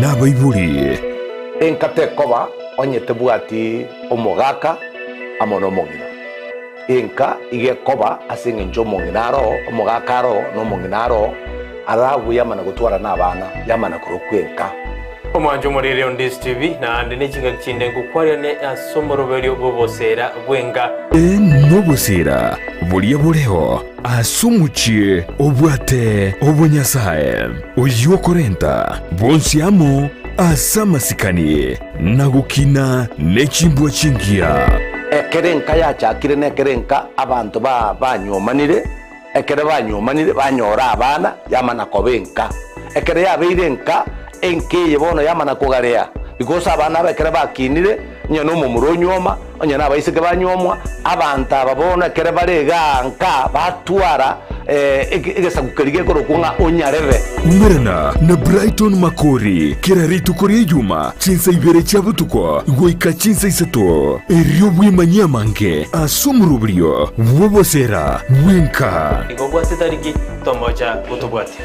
n'abaibuli enkate koba onye tebuati omogaka amono mongina enka ige koba asinge njo monginaro omogakaro no monginaro arabu yamana gutwara n'abana yamana kurokwenka Omwanjo murere on this TV na ande nechinga kinde kukwara ne asomoroberio bobosera bwenga n'obosera bulia buleho asumuchie obwate obunyasaye oyo korenta bonsiamo asamasikanie nagukina nechimbwa chingia ekerenka yachakire nekerenka abantu banyomanire ekere banyomanire banyora abana yamana kobenka ekere yabeirenka enkeye bono yamana kugarea because abana bekere bakinire nyene omumuro nyoma onye nabaisike banyomwa abantu ababona ekere barega nka batwara egesagukerige korokunga onyareve umerana na Brighton Makori kera ritukori yuma chinsa ibere chabutuko goika chinsa isato erio bwimanya mange asumurubrio bobosera bwenka igogwate tariki tomoja gutubwate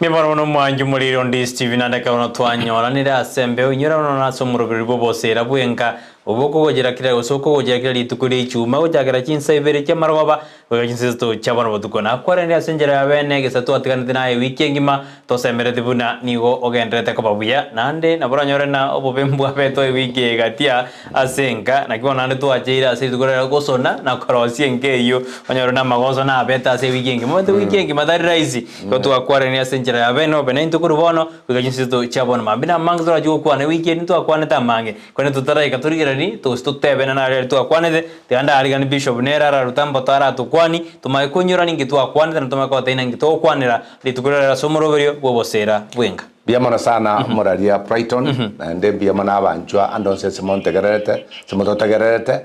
Mimaro mwanju muri on this TV nandaka ono twanyora nira asembe unyora ono nasomurubiri bobosera bwenka uboko gogera kira usoko gogera kira litukuri ichuma gojagera chinsa ibere cyamaroba gojinsa to cyabana badukona akwara ndi asenjera yabene gesatu atikana naye weekengima to semere dibuna nigo ogendrete ko babuya nande naboranyore na obobembu abeto wiki gatia asenka nakibona nande to ajira asidukorera gosona na korosi enkeyo onyora na magonzo na abeta ase weekengima to weekengima dari raisi ko to akwara ndi asenjera yabene obene ntukuru bono gojinsa to cyabona mabina mangzora juko kwa ne weekend to akwana tamange kone tutara ikaturigira ni to stutebe na nare to akwane te anda arigani bishop nera rutambo tara tukwani tumaye kunyura ningi to akwane na tumaye ko taina ngi to kwanira litukurera somoroberio bobosera bwenga biamana sana moraria Brighton ande biamana abanjwa andonse semontegerete semontegerete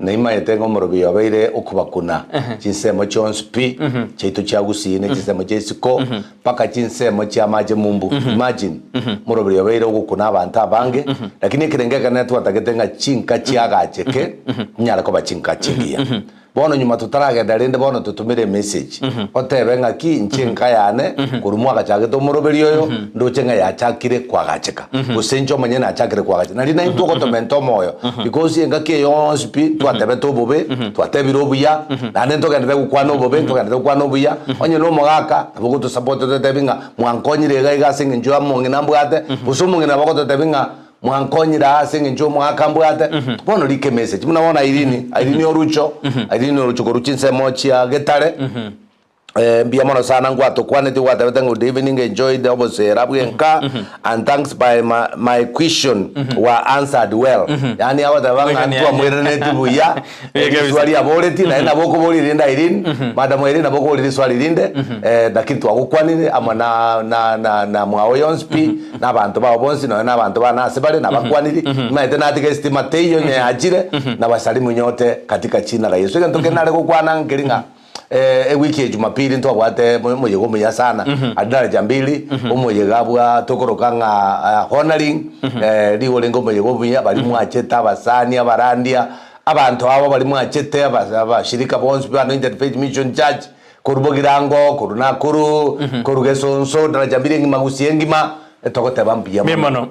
neima yetengo morobio beire okubakuna chinsemo chonspi cheito chagusine chinsemo chesiko paka chinsemo chamaje mumbu imagine morobio beire okukuna abantu abange lakini kirengeka netwa tagetenga chinka chiagacheke nyara ko bachinka chingia bono nyuma tutaragenda rende bono tutumire message otebenga ki nchenka yane kurumwa gachage to moroberio yo ndocenga yachakire kwagacheka usenjo manyene achakire kwagacheka nari na into kotomento moyo because yenga ke yonspi twatebe to bobe twatebiro buya nane ntogenda gukwana bobe ntogenda gukwana buya onye no mogaka abugo to support to tebinga mwankonyire ga igasinge njwa monge nambwate usumunge nabako to tebinga mwankonyira asinge njo mwakambwate bono like message munabona irini orucho koruchinse mochi ya getare mbia mono sana ngwato kwanete wata good evening enjoy the obosera bwenka and thanks by my question were answered well yani awata banga ntwa mwerene buya swali aboreti na boko boli rinda irini madam irini na boko boli swali rinde lakini twagukwanire amwe na mwawo yonspi n'abantu babo bonsi n'abantu banase bale n'abakwaniri maite natike estimateyo nye ajire na basalimu nyote katika china la Yesu ntoke nale gukwana ngiringa wiki ya Jumapili ntwabwate muyego muya sana adara jambili umuyega bwa tokorokanga honoring liwo lengo muyego muya bali mwacheta abasani abarandia abantu abo bali mwachete abashirika bonse bano Interfaith Mission Church kurubogirango kurunakuru kurugesonso dara jambili ngimagusi ngima tokote bambia memano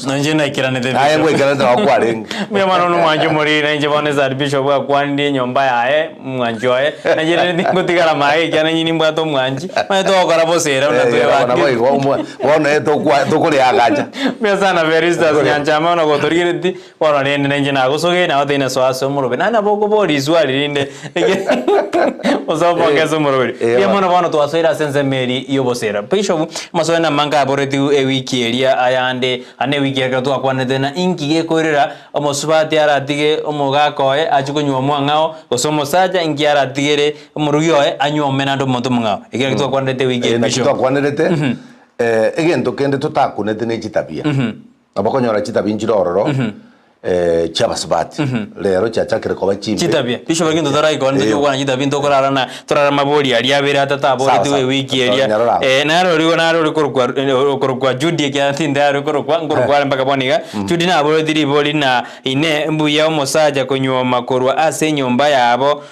nanje nakirane de aye ngwekana twakware memano no mwanjo muri nanje boneza bishop akwandi nyomba yae mwanjoe nanje ndingotigara mai cyane nyini mbwato mwanji mato okara bosera wona to kuri agaja mesana veristas nyanja mana gotorigiriti wona nende nanje nagosoge na odine swaso murobe nana boko boli zwali rinde ozobokezo murobe yemona bono twasoira sense meri yobosera bishop masoena manga aboreti wiki eria ayande ane wiki ya tu akwanete na inki gekorera omosubati aratige omogakoe achikunywa mwangao osomo saja inki aratigere omurugioe anyomena ndo muntu mwangao igera tu akwanete wiki na kitu akwanete egento kende tutakunete ne chitabia abakonyora chitabia njirororo chabasbati lero chachakire ko bachimbe chitabia bisho bagindo dorai ko ndo kwana chitabia ndo korarana torara maboli ali abere atata boli tuwe wiki eria naro rigo naro korokwa Judy kya thinda aro korokwa ngorokwa mpaka boniga Judy na boli diri boli na ine mbuya omosaja konywa makorwa ase nyomba yabo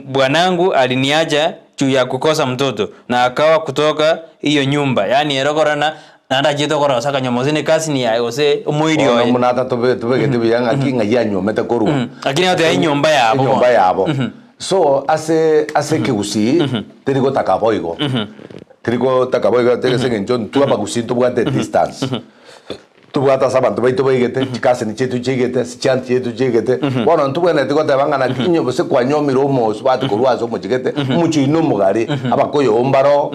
bwanangu aliniaja juu ya kukosa mtoto na akawa kutoka hiyo nyumba yani erokorana nanda jito kora saka nyomozi ni kasi ni yayo se umuiri oye munata tubege tubiyanga kinga yanyomete korwa lakini ate nyomba yabo so ase kigusi teriko takaboigo tegese njo tuwa bagusi tubwate distance tubwata sabantu baitu baigete chikase ni chetu chigete sichanti chetu chigete bono ntubwene tiko tabangana kinyo bose kwanyomira omosu bati korwazo mujigete muchino mugari abakoyo ombaro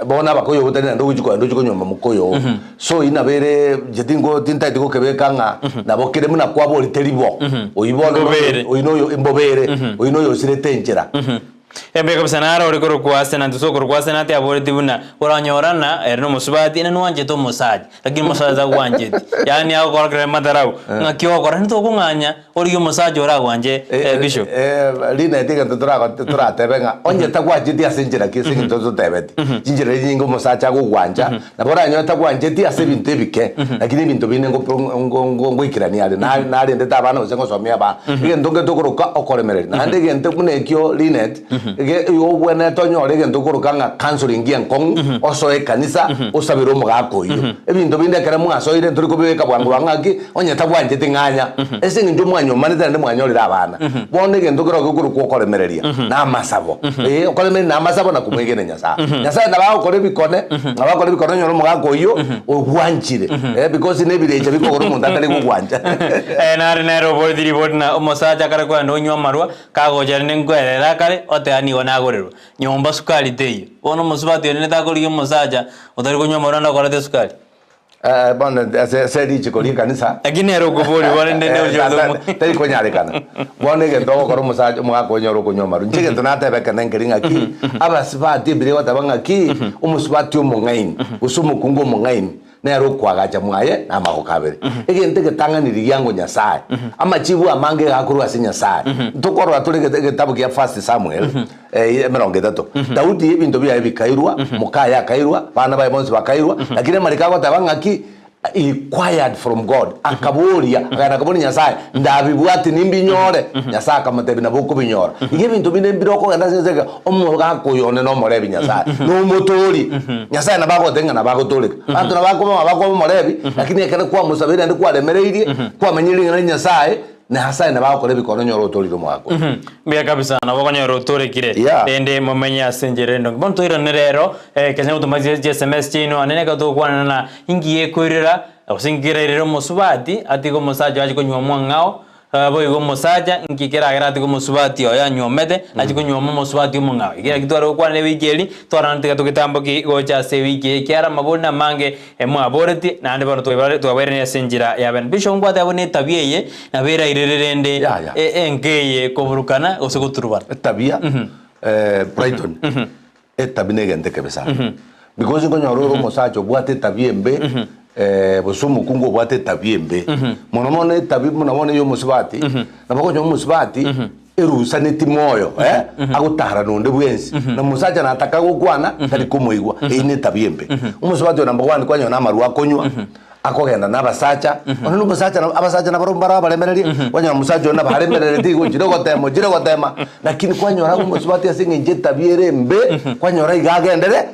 bona abakoyo butene ndo nyoma mukoyo so inabere jedingo tintaiti ko kebekanga nabokire muna kwabo literibo oyibono oyinoyo imbobere oyinoyo siretenjera Ebe kabisa naro uri kuru kwase na ntuso kuru kwase na te abori tibuna uranyorana erno musubati na nuanje to musaji lakini musaza wanje yani ako kora kre madarau ngakio kora nto kunganya uri musaji ora wanje bishop line tiga tura tebenga onye takwaje dia senjera kisingi ntozo tebeti jinjira yingo musaja ko wanja na bora nyo takwanje dia sebinte bike lakini bintu bine ngo ikirani ale na ale ndeta abana usengo somia ba ige ndonge tokuruka okoremereri na ndege nte kunekio linet yo wena tonyore gento kurukanga counseling yankong oso ekanisa osabiro mugako iyo ebintu binde kera mwasoire turi kubeka bwangu bangaki onye tabwanje tinganya ese nginjo mwanyo manita ndi mwanyorira abana bonde gento kuro koremereria na masabo okoremereri na masabo na kumwegene nyasa nyasa na bawo kore bikone nyoro mugako iyo ogwanjire because nebireje bikogoro munda tali kugwanja naro bodiri bodna omosaja kare kwa ndonyo marwa kagoja nengwerera kare oteani wanagorero nyomba sukari teyo ono musubati ene takori musaja utari kunyoma randa korate sukari bana sedi chikori kanisa lakini ero kubori bone ndene ujodo tari konyare kana bone ge ndo koro musaja mwako nyoro kunyoma njige tunata beka nengeringa ki abasibati bire watabanga ki umusubati umungaini usumukungu mungaini nero kwagacha mwaye na mahokabere egente getanganiri yango nyasaye amachibu amange gakuru asinya saye tukoro atulege getabu ya First Samuel emeronge dato Daudi ibintu bya bikairwa mukaya kairwa bana ba bonse bakairwa lakini marikago tabanga ki inquired from God akaburia akaboni nyasaye ndabibwati nimbinyore nyasaye akamutebi nabuko binyora ige bintu bine biroko ganda sezega omuga kuyone no morebi nyasaye no motori nyasaye nabago tenga nabago toleka bantu nabako morebi lakini ekere kwa musabira ndi kwa remereirie kwa manyiri nyasaye na hasa na bako kore bikono nyoro toliro mwako bia kabisa na bako nyoro tore kire ende momenya senjerendo bonto iro nerero kenya utumazi SMS chino anene ka to kwana na ingiye kwirira osingira rero musubati atiko musaja aje konywa mwangao boy go musaja ngikera gara atiko musubati oya nyomete aje konywa musubati mwangao igira kitwaro kwana wigeli twarana tika tukitambo ki gocha se wiki kiara mabona mange mwaboreti na ande bano twabere ne senjira yaben bisho ngwate abone tabiye na bera irerende engeye koburukana osekuturubara tabia Brighton etabine gente kebesa because ngonyoro musaja bwate tabie mbe bosumu kungo bwate tabiembe monomone tabi monomone yo musibati nabako yo musibati erusa neti moyo agutahara nonde bwensi na musaja nataka gukwana tari kumuigwa ine tabiembe umusibati number 1 kwanyo na maru akonywa akogenda nabasacha ono musacha abasacha nabarumbara balemereri kwanyo musaja na balemereri tigo jiro gotema lakini kwanyo ra umusibati asinge nje tabiere mbe kwanyo ra igagendere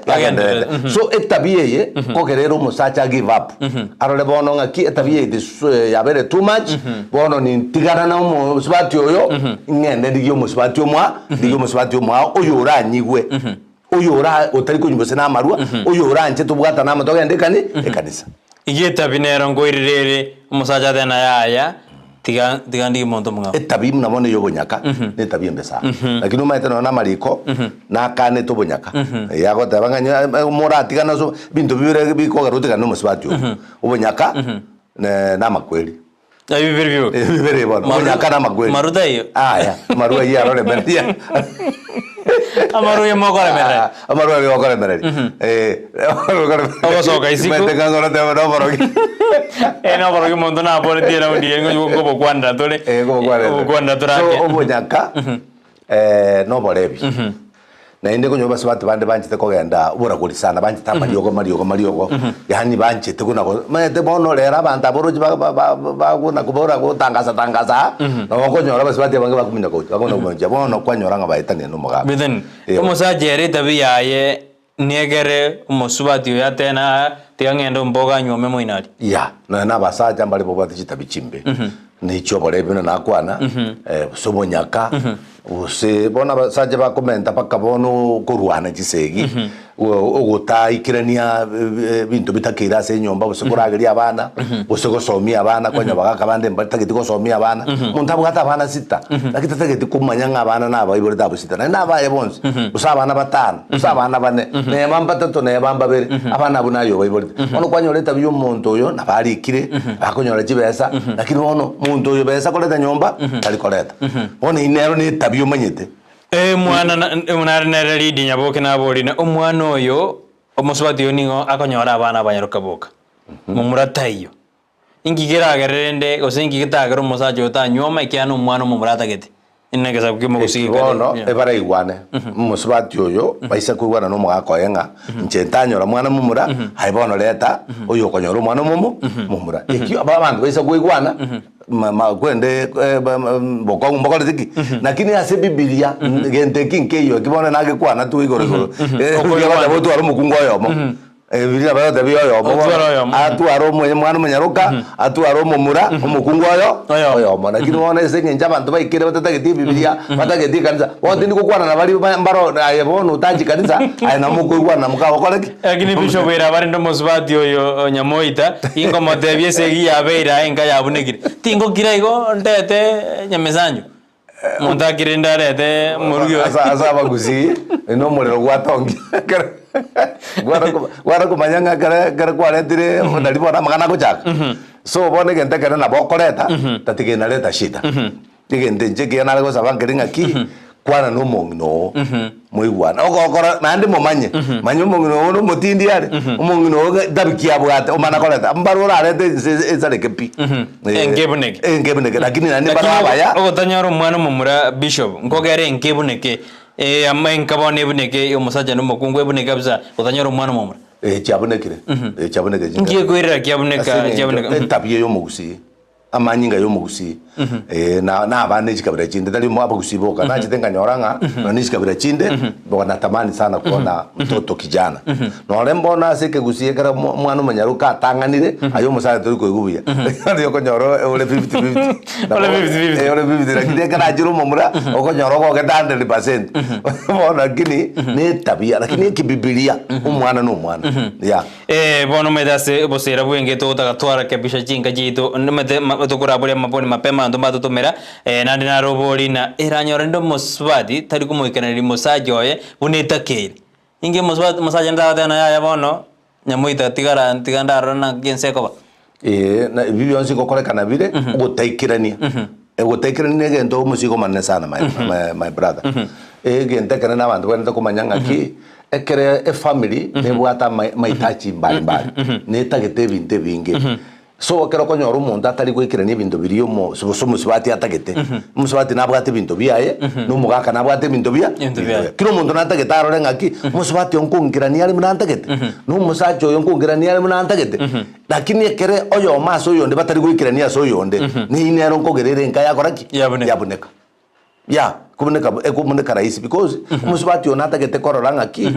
so etabiye ye kogerero musacha give up arole bono ngaki etabiye this yabere too much bono ni tigana na umusibati oyo ngende ndiyo umusibati omwa oyo uranyigwe oyo ura utari kunyumbose na marua oyo uranje tubwata na matoga ndekani ekanisa igeta binero ngoirirere umusaja thena yaya tigandi muntu mungao etabi mnabone yo bonyaka netabi mbesa lakini umaite na mariko na kane to bonyaka yago tabanganya murati kana so bintu bibere bikoga rutika no musibati ubonyaka na makweli bibere bono bonyaka na makweli maruda iyo aya maruwa ya role meria amaruye mokore mere amaruye mokore mere ogosoka isiku mete kangora te no boroki no boroki mondo na pore tira undi ngo bokwanda tole bokwanda turake obonyaka no borebi na inde kunyo basibati bande banjite kogenda ubura kulisana banjite mariogo yani banjite kuna mete bono lera banta boroji ba kubora kutangaza no konyo basibati bange bakumina ko babona kumanja bono kwanyora nga baitane no mugabe biden umusaje re tabi yaye niegere umusubati ya tena tiangendo mboga nyome moinari ya na basaja mbali bobati chitabichimbe nicho borebino nakwana somo nyaka use bona basaje bakomenta pakabono kurwana gisegi ugutaikirania bintu bitakira se nyomba busukuragiria abana busugosomia abana kwanya bagaka bande mbatagiti gosomia abana muntu abugata abana sita lakini tatagiti kumanya abana naba ibore dabo sita na abaye bonse usabana batano usabana bane ne bamba tato ne bamba bere abana bunayo ibore ono kwanya leta byo muntu yo nabarikire bakonyora kibesa lakini ono muntu yo besa koleta nyomba ali koleta ono inero ni tabyo manyete mwana nararidi nyaboke naborina omwana oyo omusubati yo ningo akonyora abana banyaruka boka mumuratayo ingigeragerende osingigitagero musaje otanyoma ikyano omwana mumuratagete inegeza bwimo gusigika no ebara igwane musubati oyo baisa kurwana no mwako yenga ncentanyora mwana mumura haibono leta oyo konyora mwana mumura ikyo abantu baisa kuigwana kwende mbokole tiki lakini ase Biblia gente kinkeyo kibona nage kwana tu igorego okuyaba botu ari mukungo yomo Biblia bayote biyoyomo atu aro mwana munyaruka atu aro mumura umukungo yomo lakini wona ese ngenja abantu bayikire batatagiti Biblia batagiti kanisa wote ndiko kwana na bali mbaro ayebono utaji kanisa ayina mukugwana mukabo koleki lakini bishop era bari ndo musubati oyo nyamoita ingo motebye segi yabeira enga yabunegire tingo kiraigo ndete nyamesanyo montakire ndarete murugyo asa baguzi no murero gwatongi gwara kumanyanga kare kwaretire ndalibona magana kuchaka so bone gente kare na bokoreta tatigena leta shida tigende njege na lego sabangeringa ki kwana no mongno muigwana ogokora nandi momanye manyo mongno no mutindi yale mongno dabikia bwate omana koreta mbarura arete ezaleke pi engebuneke lakini nandi barabaya ogotanyaro mwana mumura bishop ngogere engebuneke amenkabone buneke omusaja no mukungwe buneke abza otanyaro mwana mumura cyabonekire cyaboneke ngiye kwirira cyaboneka tabiye yo mugusi amanyinga yo mugusi na abane chikabira chinde tali mu abagusi boka na chitenga nyoranga na nishikabira chinde bona tamani sana kuona mtoto kijana no lembona sike gusi kara mwana munyaruka tanganire ayo musale turi kwigubuya yo konyoro ole 50 ole 50 lakini kana jiro mumura okonyoro ko gatande 100% bona gini ne tabia lakini kibibilia umwana no mwana ya bono medase bosera bwenge to tagatwara kabisha chinga jito mete tukuraburia maponi mapema ndo matutumira nandi na robori na iranyora ndo musubati tari kumuikanira musaje oye buneta keri inge musubati musaje ndata na ya bono nyamuita tigandaro na genseko ba na bibyo nsi kokolekana bire gutaikirania gutaikirania gento musiko manne sana my brother gente kana na bantu kwenda kumanyanga ki ekere family ne bwata maitachi mbali netagete binte binge so kero konyora umuntu atari gwikirania ibintu biriyo mo so musubati atagete musubati nabwate ibintu biyaye no mugaka nabwate ibintu biya kiro umuntu natagete arore ngaki musubati onkungirania ari munantagete no musacho yonkungirania ari munantagete lakini ekere oyo maso yonde batari gwikirania so yonde ni inero nkogerere nkaya koraki yabuneka ya kuboneka rahisi because musubati onatagete korora ngaki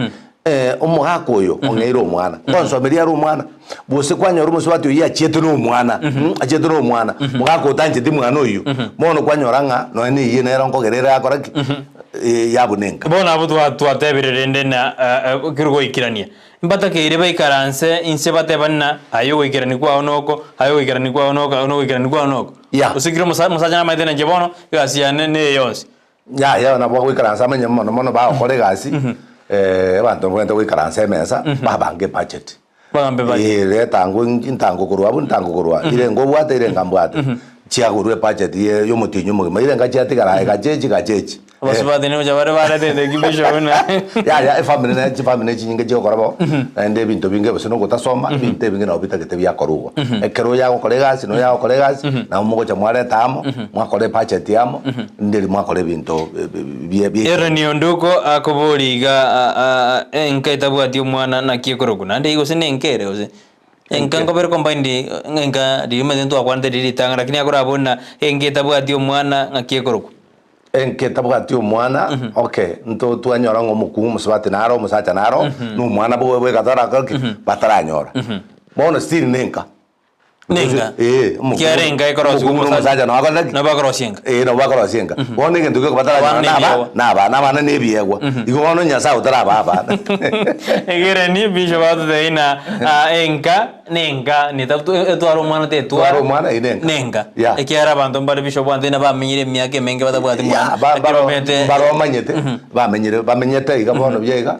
umugako uyo ongeiro umwana konsomeria ru umwana bose kwanya ru musubati uyi achete no umwana achete no umwana mugako utanje ndi mwana uyu mono kwanyoranga no ni yine era nkogerera akoraki yabunenka bona abo twatebirende na kirugo ikirania mbata keire baikaranse inse batebanna ayo wikirani kwa onoko ayo wikirani kwa onoko ono wikirani kwa onoko usikiro musaja na maidena jebono yasiane ne yonsi ya na bo wikaransa manya mono ba okore gasi abantu kwenda wikaransa mesa babange budget babange budget letango intango kurwa ile ngobwate ile ngambwate chiagurwe budget yo mutinyo mu ile ngachati karaye gachechi basubati ne ujabare de kibisho na ya family chinyinge cyo korabo ende bintu binge bose no gutasoma binte binge no bitagete bya korugo ekero ya kolegasi no ya kolegasi na umugo cha mware tamo mwakore budget yamo ndiri mwakore bintu bie era ni onduko akoboriga enkaita bwati umwana na kiekorugo nande igo sinenkere ose enkango ber combine enka dirima dentro akwante diritanga lakini akora bona engeta bwati umwana na kiekorugo enketabwati omwana okay nto twanyora ngo mukungu musibati naro musacha naro n'umwana bwe gatara kalki bataranyora bono still nenka kiarenga ikorosi umusacha no akalaki no bakorosinga no bakorosinga bono ngento ke bataranyora na bana nebiegwa igo bono nyasa utara baba egere ni bisho batu deina enka nenga ni twaro mwana te twaro mwana nenga ekiara bantu mbale bisho bwande na bamenyire myake menge batabwate mwana bamenyete igabono byega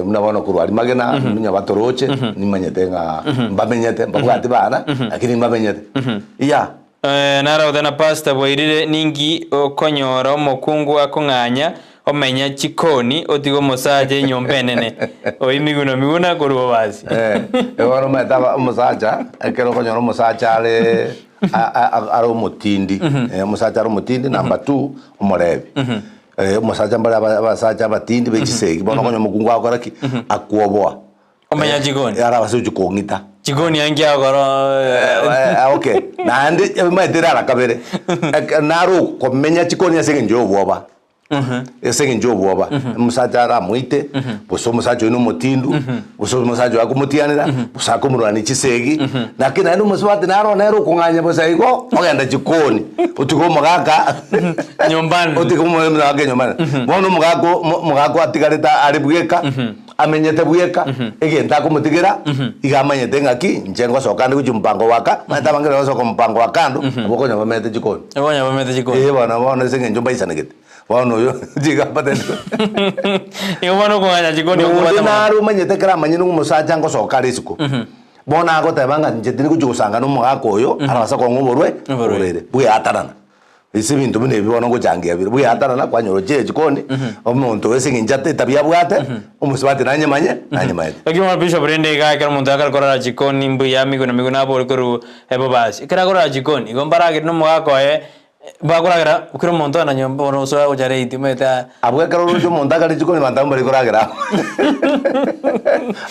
mnabona kurwari magena munya batoroche nimanyete nga bamenyete babwate bana lakini bamenyete nara udana pasta boirire ningi okonyora omokungu akong'anya omenya chikoni otigo mosaje nyombenene miguna kuruo basi ewaro meta mosaja ekero konyora mosaja ale mutindi mosaja ale mutindi number 2 omorebi mosaja mbara abasaja batindi bechisegi bono konyo mukungu akoraki akuoboa omenya chikoni ara basu chikongita chikoni yangi agoro okay nandi maitira rakabere naro komenya chikoni asenge njoboba esenge njoboba musaja ara muite buso musaja no mutindu buso musaja akumutianira busako murwani chisegi nakina ino muswati naro kunganya bosaigo ogenda chikoni utiko mugaka nyombani utiko mugaka nyombani bono mugako atigareta ari bweka amenyete bweka egenda kumutigira igamanyete ngaki njengo sokandi kujumpango waka matabangere soko mpango wakando abokonya bamete chikoni bana esenge njomba isanegete wano yo jiga patendo wano kunganya chikoni okubata naro manyete kera manyino musaja ngo sokari siko bona ago tabanga njetini kujusanga no mugako oyo arabasa ko ngoborwe urere bwe atarana isi bintu bine bibona ngo jangiya bwe atarana kwanyoro je chikoni omuntu wese nginjate tabia bwate umusibati nanyemanye akima bisho brende ga kera muntu akakora chikoni mbu ya miguna abo kuru ebo basi kera kora chikoni gombara no mugako bakuragira ukira umuntu ananyomba ono so ujare itimeta abwe karo rujo mondaga chikoni bandamba rikoragira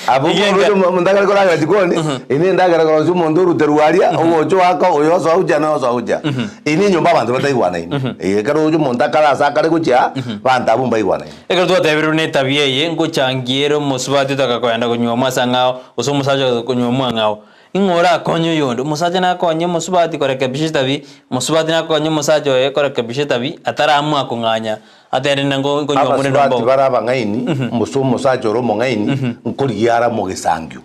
abo rujo mondaga rikoragira chikoni ini ndaga rujo mondo ruteruaria ojo waka oyo so uja ini nyomba bantu bataiwana ini karo rujo mondaga asakare kucha banda bumba iwana ekero twatebiru ne tabiye nguchangiero musubati takakoyanda kunyoma sangao uso musaje kunyoma ngao ingora konyo yondo musaje na konyo musubati korekebisha tabi musubati na konyo musaje korekebisha tabi ataramu akunganya atere nango konyo muri ndombo baraba ngaini musaje ro mongaini nkuriara mugisangyo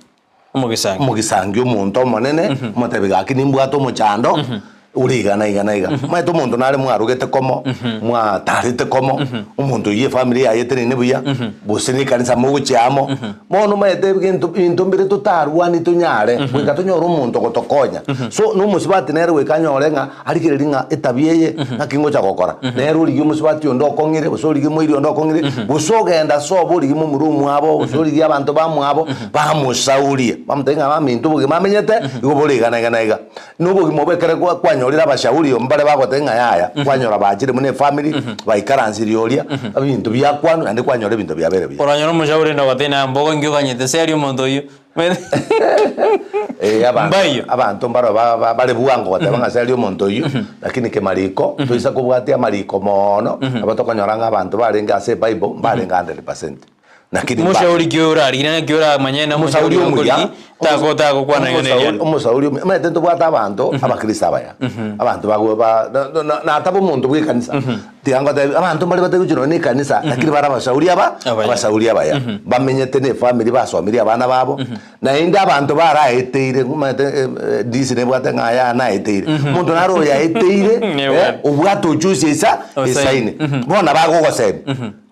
muntu monene mutabiga akini mbwato muchando urigana maito muntu nare mwarugete komo mwatarite komo umuntu ye family ya yetene nebuya bosini kanisa mugucyamo bono maite bintu mbire tutarwani tunyare bwika tunyora umuntu gotokonya so no musibati nere wekanyore nga arikireri nga etabiye ngakingo cha gokora nere uri musibati ondo kongire bosori gimwiri ondo kongire bosogenda so buri gimu murumu abo bosori gi abantu bamwabo bamusaurie bamutenga bamintu bugimamenyete igoborigana nubo gimobekere kwa nyorira bashauri ombale bagotenga yaya kwanyora bajire mune family baikaransiroria abintu byakwanu ande kwanyora ibintu byabere bya oranyora mushauri ndo batena mbogo ngiyoganyete serio mondo yo abantu mbaro bale buwango batabanga serio mondo yo lakini ke mariko toisa kubwatia mariko mono abatokanyora abantu barenga se bible barenga 100%. Nakini mushauri gyora arina gyora manyena mushauri omuri tako kwana ngene umusauri metento bwata abantu abakrista baya abantu bagwa na atabo muntu bwikanisa tianga abantu bali bategujiro ni kanisa lakini bara abashauri abaya bamenyete ne family basomiri abana babo na inda abantu bara eteire disine bwata ngaya na eteire muntu naro ya eteire ubwato juice isaine bona bagogosebe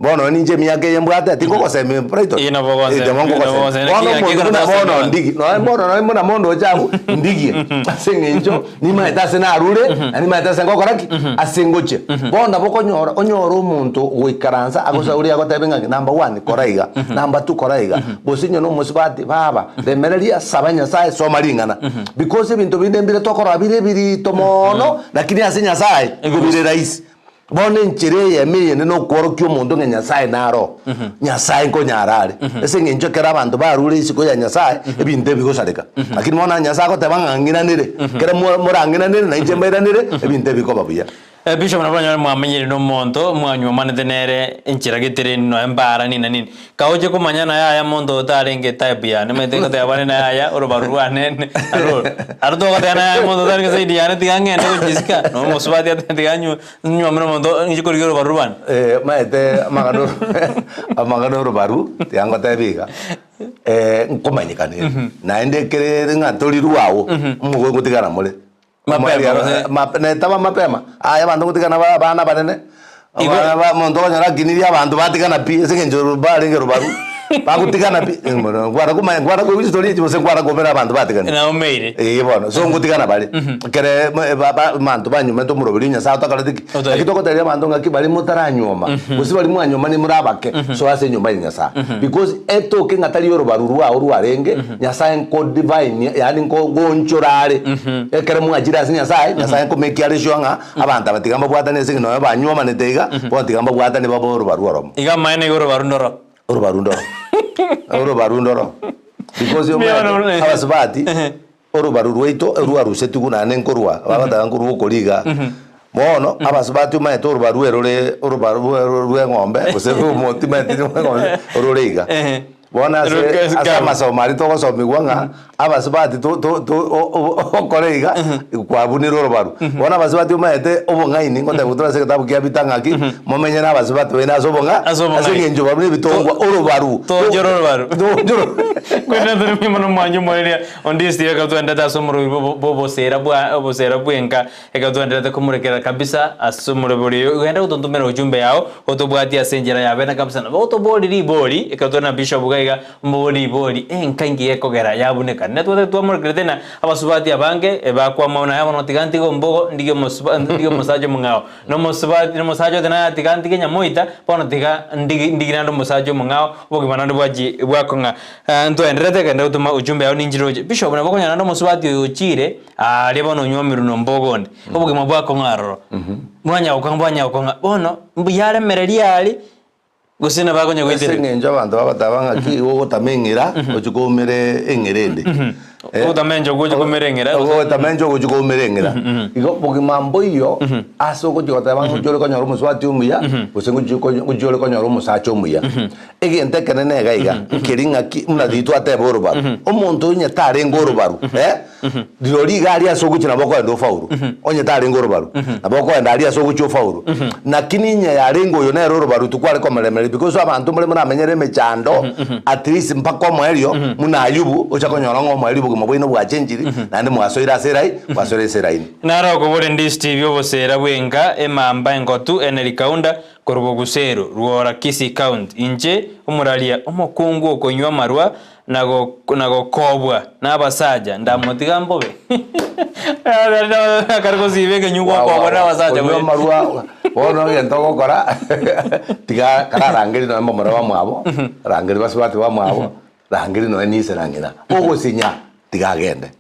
bona ninje miyake yembwata tingogosebe preto ina bogonze bono ndigi no mondo jabu ndigie asengenjo ni maitase na arure ani maitase ngokoraki asengoche bona bokonyora onyora umuntu gwikaranza agosauri agotebenga number 1 koraiga number 2 koraiga bosinyo no musibati baba remereria sabanya sai somaringana because ibintu bindembire tokora bire tomono lakini asenya sai igobire rais bone nchire ya miliyoni no kworoki omuntu nge Nyasaye naro Nyasaye ko nyarare ese ngenjo kera abantu barure isiko ya Nyasaye ebinde bigosareka lakini mona Nyasaye ko tabanga ngiranire kera murangiranire na inje mbiranire ebinde biko babuya Bishop na banya mwamenyere no monto mwanywa manete nere enchira gitire no embara nini kaoje kumanyana ya monto tarenge type ya nemetenga te abane na ya orobarua nene ardo gatana ya monto tarenge zaidi ya netigange ndo jiska no mosubati atiganyo nywa mno monto njikori orobarua maete magano orobaru tiango tebiga nkumanyikane na endekere ngatori ruawo mugo gutigana mule taba mapema aya bantu gutigana bana banene muntu konyara kiniria abantu batigana pi segenjo baringe rubaru bagutigana pi gwara ko history cyose gwara gomera abantu batigana na umeire bono so ngutigana bali kere bantu banyume to murobiri nya sa takaratiki akitoko tari abantu ngaki bali mutaranyoma gusi bali mwanyoma ni murabake so ase nyumba nya sa because eto ke ngatari rubaru ruarenge nya sa enko divine yani ngo gonchorare ekere mwajira nya sa nya sa enko mekiare shwanga abantu batigamba bwatane singino banyoma netega botigamba bwatane babo rubaru rom iga maene rubaru ndoro Orobarundoro because yo abasubati orobaru rweito ruarusetu kuna nenkorwa babata nkuru koliga mono abasubati umaito orobaru rwengombe kusebu motima tino ngombe ororega bona asa masomari to gosomigwanga abasubati to okoreiga kwabunira orobaru bona abasubati umaite obongaini ngote gutura se kitabu kia bitangaki momenye na abasubati bena sobonga asengenjo babune bitongwa orobaru to orobaru kwenda ndiri mimo mwanyu moria ondisi yakatwenda tasomuro bobosera bwenka yakatwenda kumurekera kabisa asomuro bori ugenda utontumera ujumbe yao otobwati asenjera yabena kabisa na otobori bori yakatwenda bishop gaiga bori enkangi ekogera yabuneka netwa twamurikire tena abasubati abange ebakwa mauna yabo notiganti gombogo ndige musajo mungao no musajo tena tiganti kenya moita pono tiga ndigina ndo musajo mungao bogimana ndo bwaji bwakonga ndo enderete kenda utuma ujumbe yao ninjiroje bishop na bakonya ndo musubati uchire ali bono nyomiru no mbogo ndi bogima bwakonga roro mwanya ukonga bono mbuyale mereri ali gusina bakonya gwitire sengenjo abantu babatabanga ki wogo tamengira ochukomere engerende utamenjo gujukumerengera utamenjo gujukumerengera igo bogimambo iyo aso gujotabanga ujole konyoro muswati umuya gusengu ujole konyoro musacho umuya egente kenene gaiga kiringa ki munaditwa ateboroba omuntu nya tare ngorobaru dirori gari aso gukina boko ndo fauru onye tare ngorobaru aboko enda ali aso gucho fauru na kininya ya rengo yo na rorobaru tukwale komeremere because abantu muri munamenyere mechando at least mpako mwerio muna ayubu ochakonyoro ngo mwalibu mabwino bwa chenjiri nande mwasoira serai wasore serai nara ko bore ndi Steve obosera bwenga emamba engotu enerikaunda korobo gusero ruora kisi count inje umuralia omokungu okonywa marwa nago kobwa nabasaja ndamutigamba be kargo zibege nyugwa kwa nabasaja we marwa ono yentoko kora tiga kararangiri no mbomora wa mwabo rangiri basubati wa mwabo rangiri no ni serangira ogosinya tigagende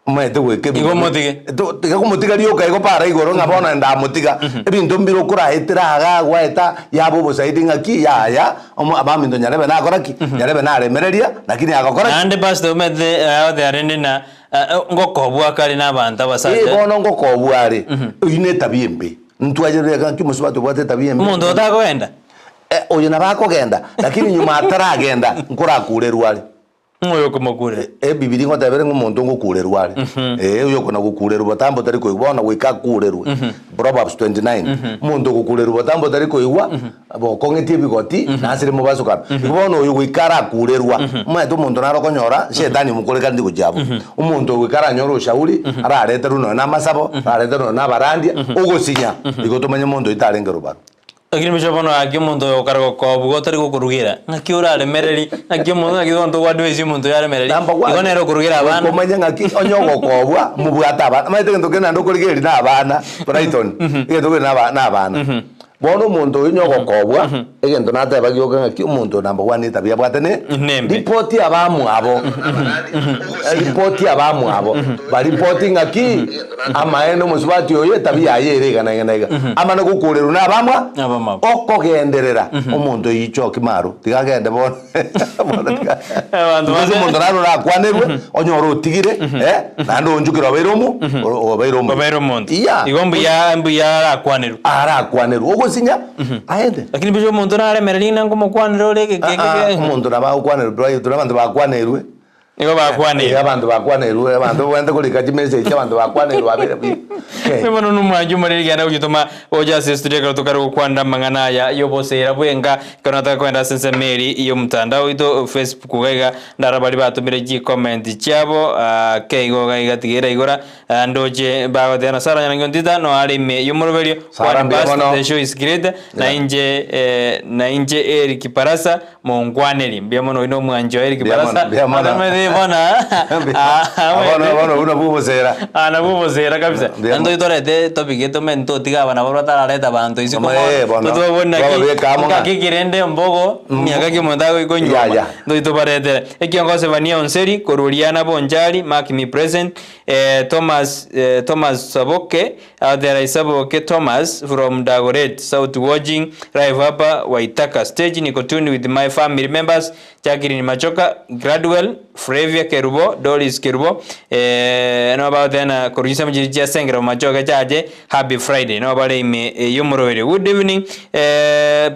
umete gweke igo motige tiga kumutiga rioka igo para igoro ngabona ndamutiga ebintu mbiro kura etira agagwa eta yabo bosaidi ngaki ya abamindo nyarebe na koraki nyarebe na remereria lakini agakora ande pastor umete they are na ngokobwa kali nabantu abasaje bono ngokobwa ari ine tabiembe ntwajereka ngaki musubati bwate tabiembe umuntu otakwenda oyo nabakogenda lakini nyuma ataragenda nkurakurerwa ari ngoyo kumukure bibiri ngotabere ngumuntu ngukurerwa ari uyo kona gukurerwa tambo tari koibona wika kurerwa Proverbs 29 muntu gukurerwa tambo tari koigwa bokongetie bigoti nasire mubasuka ibona uyu wikara kurerwa mwetu muntu narokonyora shetani mukureka ndi kujabo umuntu wikara nyoro ushauri ararete runo na masabo ararete runo na barandia ugosinya igotumanye muntu itarenge rubaro Lakini mishobono akio muntu yokargo kobugo tari gukurugira ngaki urare mereri ngaki muntu ngaki tonto wadwezi muntu yare mereri igonero kurugira abana komanya ngaki onyogo kobwa mubwata abana maite ngento kena ndo kurigeri na abana Brighton ngento kena na abana bono umuntu nyoko kobwa egento nateba gyoka ngaki umuntu number 1 tabia bwatene report abamu abo report abamu abo ba reporting ngaki amaeno musubati oye tabia yere gana amana gukureru nabamwa okogenderera umuntu yicho kimaru tigagende bono abantu umuntu naro nakwanerwe onyoro utigire nando njukira oberomu igombu ya akwaneru sinya aende lakini bijo muntu naremererina ngomukwaniro leke umuntu nabakwaniro bro turabantu bakwanerwe Ego bakwanira abantu bakwanerwe abantu bwende kulika message abantu bakwanerwe abere Mimono numwanju muri gana ujituma oja se studio ka tukara kukwanda mangana ya yobosera bwenga kana ta kwenda sense mail iyo mtandao ito Facebook gaiga ndarabali batumire ji comment cyabo keigo gaiga tigera igora ndoje bago dena sara nyangondita no alime yumurobelio kwa the show is great na inje Eric Parasa mongwaneri mbiamono ino mwanjo Eric Parasa adamede bona bona bubozera ana bubozera kabisa ando itorete topic yetu mento tigaba na bora tarareta bantu isiko tutubona ki kirende mbogo miaka kimondago ikonyuma ndo itobarete ekiongoze vania onseri koruriana bonjali mark me present Thomas Saboke there is Saboke Thomas from Dagoret South watching live hapa Waitaka stage niko tuned with my family members Jacqueline Machoka Gradwell Fravia Kerubo Doris Kerubo no about then korisa mjijia sengera Machoka chaje happy Friday no about ime yumurowele good evening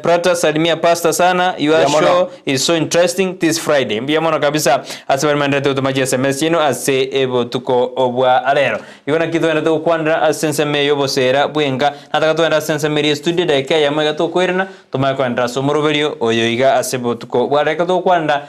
Prata salimia pasta sana your show is so interesting this Friday mbiamono kabisa asabari mandate utumajia SMS yino ase ebo tuko obwa alero yona kitu enda to kwandra asense me yobosera bwenga nataka to enda sense me studio daika yamaga to kwirna tuma kwandra somorovelio oyoiga asebo tuko bwareka to kwanda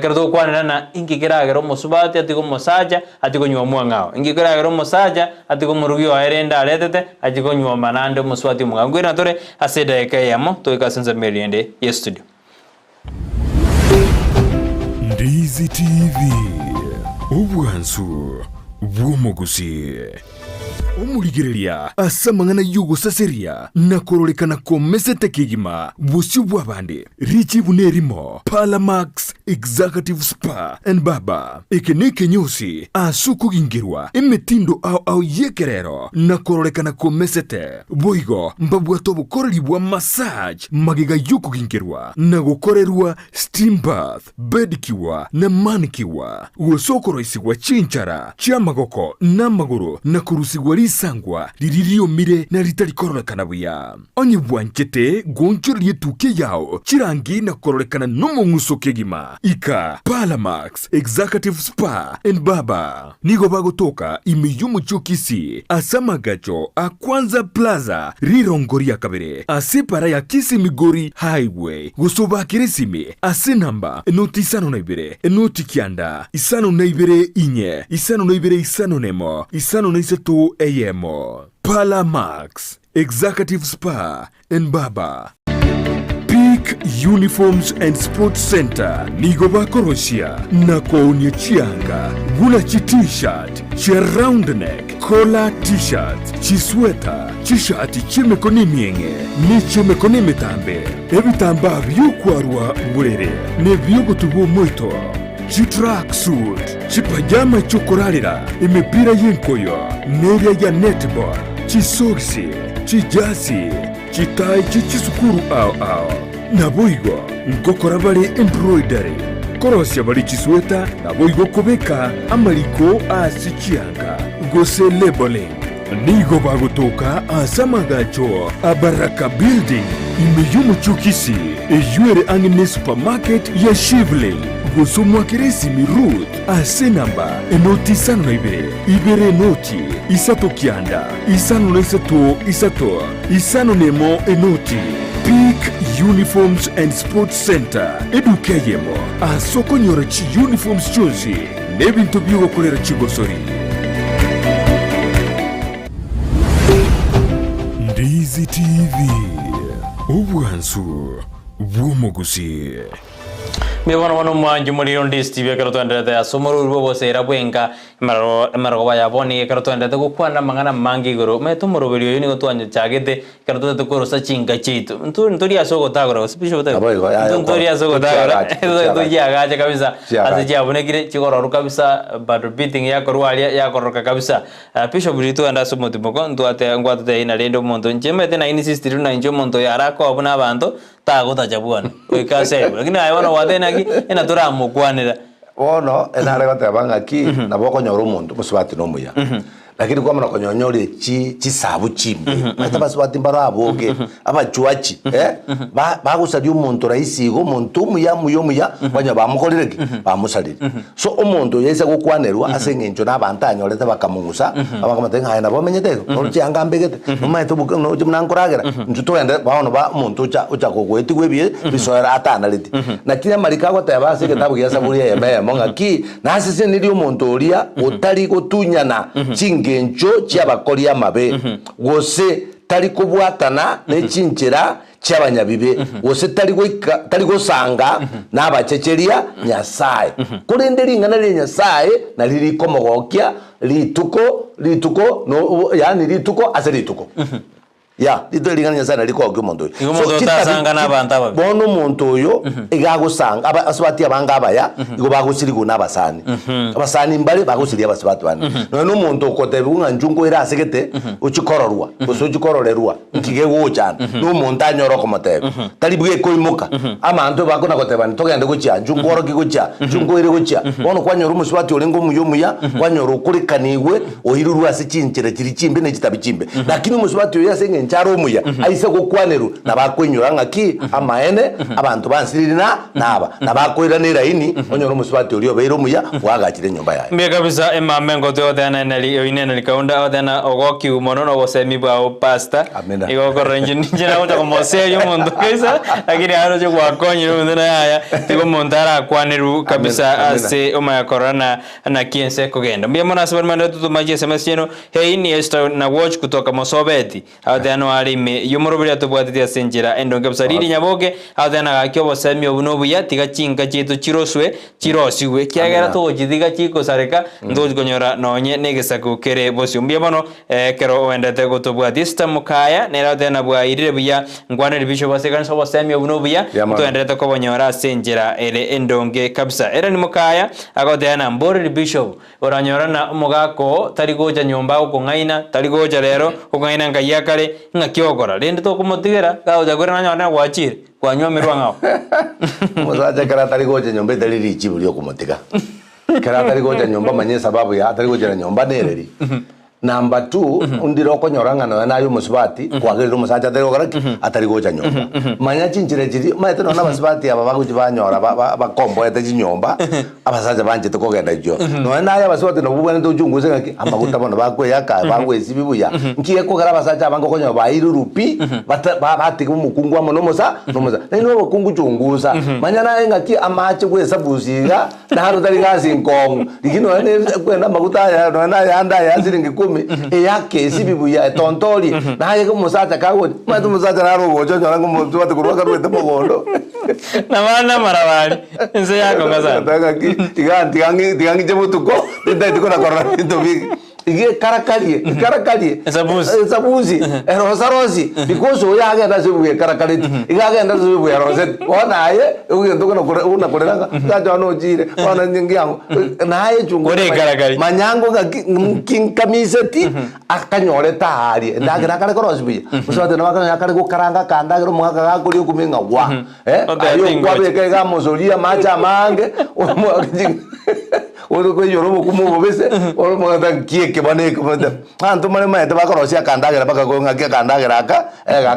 kerdo kwana na ingikiragero musubati atiko musaja atiko nywa mwangao ingikiragero musaja atiko murugio aerenda aletete atiko nywa manande musubati mwangwe na tore aseda ekayamo to ikasenza meliende yes studio Ndizi TV ubwansu bw'omugusi omurigereria asamangana yugo saseria nakorolekana komesete kigima busi bwabande richi bunerimo Palamax Executive Spa and Baba ekeneke nyosi asuku gingirwa emetindo au yekerero nakorolekana komesete boigo mbabwato bukoreri bwa massage magiga yuko gingirwa nagokorerwa steam bath bedikiwa na manikiwa usokoro isigwa chinchara chamagoko namaguru nakurusigwa sangwa liririo mire na ritari korolekana buya onye bwanchete gonchori yetuke yao chirangi na korolekana nomo ngusoke gima ika Palamax Executive Spa and Baba nigo bagotoka imeyumu chokisi asamagacho akwanza plaza rirongoria kabere asepara ya kisi migori highway gusoba kiresime asenamba noti isano na ibere noti kianda isano na ibere inye isano na ibere isano nemo isano na isato ayemo Palamax Executive Spa and Baba Peak Uniforms and Sports Center nigo bakoroshia na koonye chianga gula chi t-shirt chi round neck collar t-shirt chi sweater chi shati chimekoni mienge ni chimekoni metambe ebitamba byukwarwa burere ne byogotubo moito chi track suit chi pajama chokoralira imipira yenkoyo neria ya netball chi soksi chi jasi chi tai chi sukuru au naboigo nkokora bali embroidery korosya bali chisweta naboigo kubeka amaliko asichianga gose labeling nigo bagotoka asamagacho abaraka building imeyumu chukisi eyuere angine supermarket ya Shivling gosomwa kiresimi root asenamba enoti isano na ibere noti isato kianda isano na isato isano nemo enoti Peak Uniforms and Sports Center edukeyemo asoko nyora chi uniforms chozi nebintu byugo kolera chigosori Ndizi TV ubwansu bw'omugusi Mibona wano mwanju muri on DSTV kero twendete asomoro rubo bose rabwenga maro baya boni kero twendete gukwana mangana mangi goro meto moroberio yini gotwanya chagete kero twendete ko rosa chinga chitu nturi asogo tagoro spisho tagoro nturi asogo tagoro to yaga kabisa azija bonekire chigoro kabisa but beating yako rwalia yako roka kabisa pisho buritu anda somoto boko ntwate ngwate ina rendo monto njemete na ini sistiru na njo monto yarako abuna abantu tago tajabwana wekase lakini ayona wadena ki ena tora mukwanira wono enare gotebanga ki naboko nyoro mundu musubati no muya lakini kwa mna konyonyore chisabu chimbe mata basubati mbaro aboge abachuachi bagusari umuntu raisigo muntu muya banya bamukolireki bamusalire so umuntu yese gukwanerwa asengenjo nabantanyorete bakamungusa abakamatenga hayana bomenyete orchi angambegete nomaito no jimnankoragera njuto yende baono ba umuntu ucha kogweti gwebie bisoera atanaliti na kile marika goteba ase getabu ya saburi ya monga ki nasise niri umuntu oria utari gutunyana chingenjo cy'abakori amabe gose tari kubwatana n'ekinjira cy'abanyabibe gose tari gusanga n'abaceceria nyasaye kurindira na nyasaye na riri komogokya lituko no yani lituko aserituko ya dito linganya sana liko kwa mondo so tasanga n'abantu ababi bono umuntu uyo igagusanga asubati abanga abaya igo bagusirigo n'abasani abasani mbale bagusiriye abasubati bane no umuntu ukotebe unganjungo era asegete uchikororwa usochikororerwa nkige gucana no umuntu anyoro komotebe talibwe koimuka amanto bakona koteba ntogende gucya njungoro gigucya njungo ire gucya bono kwanyoro umusubati olengo muyomuya kwanyoro kurikanigwe ohiruru asikinjira kiri kimbe n'ekitabi kimbe lakini umusubati uyo yasenge ncharo muya aise gukwaneru nabakwenyura ngaki amaene abantu bansirina nabakwira ini onyoro musubati uriyo beiro muya wagakire nyumba yaye mbe kabisa emamengo to dana nali inene likaunda odana ogoki umono no bosemi bwa pasta igo korenje njira uta como serio mundo kaisa lakini haro je gwakonyiro ndana haya tigo montara akwaneru kabisa ase omaya corona na kiense kogenda mbe mona sabarmanda tutumaje semesino heini esta na watch kutoka Mosobeti no alime yomoroberia tubwatitia senjira endonge busariri nyaboge athana gakyo bosemi obuno buya tiga chinga chitu chirosiwe kiagera to jithiga chiko sareka ndo gonyora nonye negesaku kere bosi umbia bono kero wendete gutubwati system kaya nera thana bwa irire buya ngwane bisho basekan so bosemi obuno buya to endete ko bonyora senjira ere endonge kabisa era ni mukaya agothana mbori bishop oranyora na mugako tarigoja nyomba ukongaina tarigoja rero ukongaina ngayakare ngakiogora rende to kumotigera gaoja gwera nyona gwachire kwanywa mirwa ngao muzaje kara tarigoje nyomba daliri chibulio kumotiga kara tarigoje nyomba manye sababu ya tarigoje nyomba nereri Number 2 undiro konyoranga na nayo musubati kwagirira musacha tarigoga atarigoja nyomba manya chinjire jiri maete no nabasubati aba baguji banyora bakombo ete nyomba abasaja banje to kogenda jo no nayo abasubati no bubane to junguze ngaki amaguta bono bakwe yaka bangwe sibibuya nkiye ko gara basaja bango konyo bairurupi bati kumukungwa mono mosa no bakungu junguza manya naye ngaki amache kwesa buziga na haro tarigazi nkong dikino ne kwenda maguta ya no nayo anda ya ziringi yake sibibuya tontori naye ko musacha kawo matu musacha naro gojo nyango mutu batukurwa karwete mogondo na bana marabali nse yako ngaza tanga ki tigangi jemutuko nditiko na korona ndobi ige karakalie sabuzi rosarosi because oya agenda sibuye karakaliti igagenda sibuye roset onaye ugendo kono una koreranga tajo no jire ona nyingiango naye chungo manyango kinkamiseti akanyore tahari ndagira kare korosbiye musode nabakana yakare gukaranga kandagiro mwaka gakuri kuminga wa ayo kwabeke ga mozolia macha mange oro ko yoro mukumu bese oro mwata kieke bane komanda antu mane maete bakorosia kandagera bakagonga kia kandagera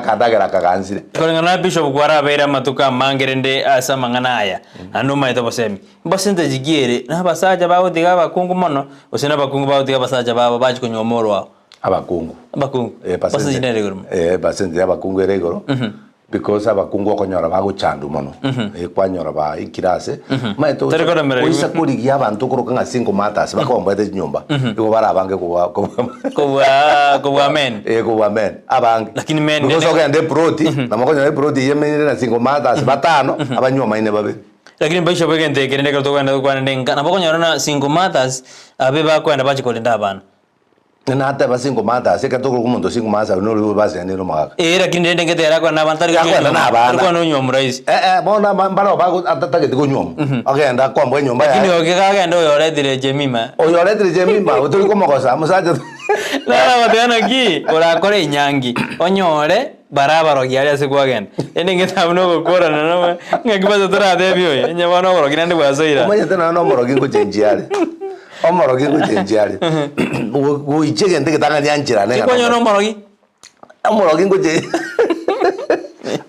kandagera kansire korengana bishop gwara bera matuka mangerende asa mangana aya anu maete bosemi basente jigiere na basaja bawo diga bakungu mono osena bakungu bawo diga basaja bawo baji konyomoro abakungu basaji nere goro basente abakungu ere goro because abakungu okonyora baguchandu mono kwanyora ba ikirase maito oisa kurigia abantu kuruka nga single matters bakomba ete nyumba iko barabange ko amen ko amen abange lakini men because ogende proti na makonya proti yemenire na single matters batano abanyoma ine babe lakini baisha bwegente kirende ko kwenda kwa ndenga na bako nyorana single mothers abe ba kwenda bachi kolinda bana na hata basi ngomata sika to ko mundo single mothers no lu basi ni no maka lakini ndende ngetera kwa na bantari kwa no nyom rais bona mbalo bago atata ke ko nyom agenda kwa mbwe nyomba ya lakini okega ndo yoretire Jemima oyoretire Jemima uturi ko makosa musaje na batana ki urakore inyangi onyore barabara giaria sikwagenda ende ngetabuno gukora na no ngakibaza turathebio nyabana goro kinande bwasoira umanye tena no morogi ngo chenjiare omorogi ngo chenjiare wo ichege ndege tanga nyanjira ne kwanyo no morogi ngo je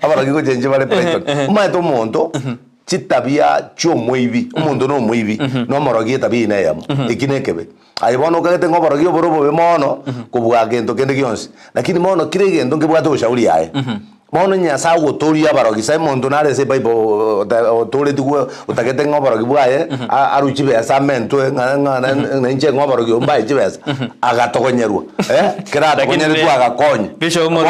amorogi ngo chenji vale Python umanye to mondo chitabia cho moibi umuntu no moibi no morogi tabia ina yamo ikinekebe ayibono kagete ngo morogi oborobo be mono kubwa gento kende kyonse lakini mono kire gento ngibwa to ushauri yae mono nyasa guturia barogi sai muntu nare se bible otore tuwe utakete ngo barogi bwaye aruchi besa mentwe ngana nje ngo barogi umbaye chibesa agatokonyerwa kira tokonyere tu agakonya bisho mo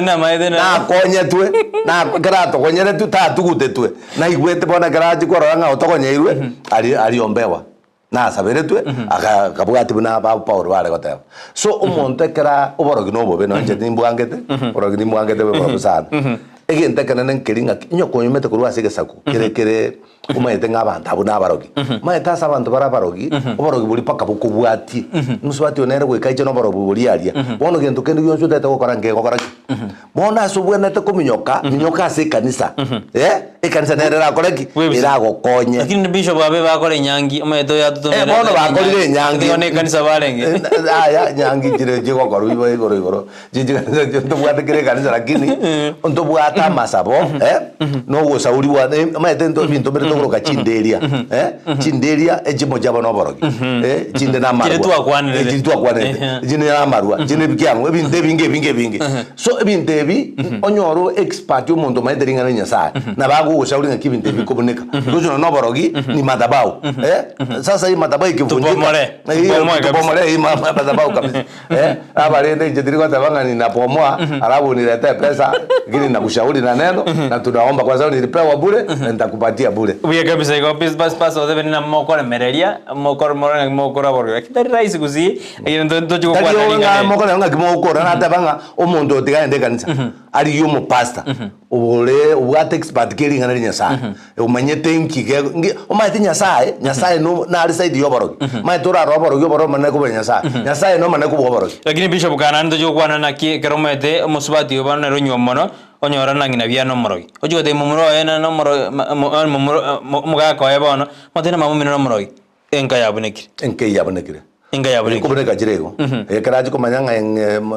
na maide na konye twe na kira tokonyere tu ta tugute twe na igwete bona kira chikoro nga otokonyeirwe ali ombewa na saberetwe akabugati buna ba Paul wale goteba so umuntu ekera uborogi no bobe no nje nimbwangete uborogi nimbwangete be babusana egente kana nenkiringa nyoko yumete kurwa sige saku kire umayete ng'abantu abo n'abarogi mayete asa abantu barabarogi uborogi buri paka bukubwati nuswati onere gwikaije no borogi buri aria bono gento kende yonso tete gukora ngegokora bona asubwenete kuminyoka minyoka ase kanisa ekanisa nerera koreki iragokonye lakini bishop babe bakore nyangi umayete yatutumira bono bakorire nyangi one kanisa barenge aya nyangi jire jigokoro igoro jiji kanisa tubwate kire kanisa lakini ntubwata masabo no gusauri wa mayete ndo bintu bere togoroka chinderia chinderia ejimo jabo no borogi chinde na marwa chinde tu akwane chinde na marwa chinde bikiango ebinte binge so ebinte bi onyoro expert umuntu maederinga na nyasaye na bago gusauri nga kibinte bikoboneka rujo no borogi ni madabao sasa hii madabao ikivunjika pomore hii madabao kabisa abarende jetiri tabanga ni napomoa alafu nilete pesa gini na kushauri na neno na tunaomba kwa sababu nilipewa bure na nitakupatia bure uye kabisa iko bas odebe na mokore mereria mokora borga kitari rais kuzi ndo chuko kwa ninga mokora nga kimokora na tabanga omuntu otigande kanisa ari yumo pastor ubole ubwate expert kiringa na nyasa umanyete nkige umayete nyasaye no na ari side yoborogi mayitora roborogi yoboro mane ko nyasaye no mane ko boborogi lakini bishop kana ndo chuko kwa na keromete musubati yobana ronyo mono onyora nangina biano morogi ojugo de mumuro ena no moro mugako ebono matena mamumino no morogi enka yabonekire kuboneka jirego ekaraji kumanyanga